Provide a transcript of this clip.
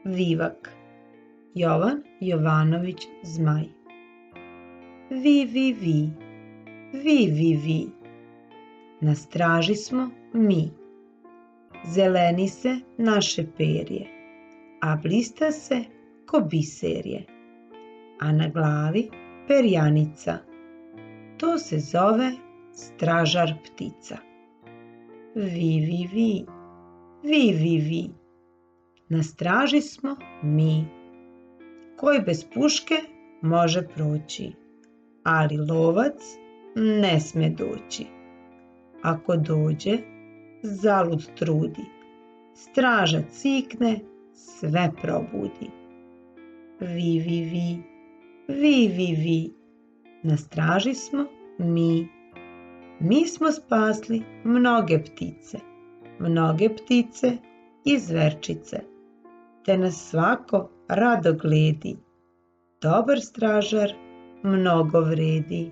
Vivak, Jovan Jovanović Zmaj. Vi, vi, vi, vi, vi, vi, na straži smo mi. Zeleni se naše perje, a blista se ko biserje, a na glavi perjanica, to se zove stražar ptica. Vi, vi, vi, vi, vi, vi, na straži smo mi. Koji bez puške može proći, ali lovac ne sme doći. Ako dođe, zalud trudi, straža cikne, sve probudi. Vi, vi, vi, vi, vi, vi, na straži smo mi. Mi smo spasli mnoge ptice i zverčice, te nas svako rado gledi. Dobar stražar mnogo vredi.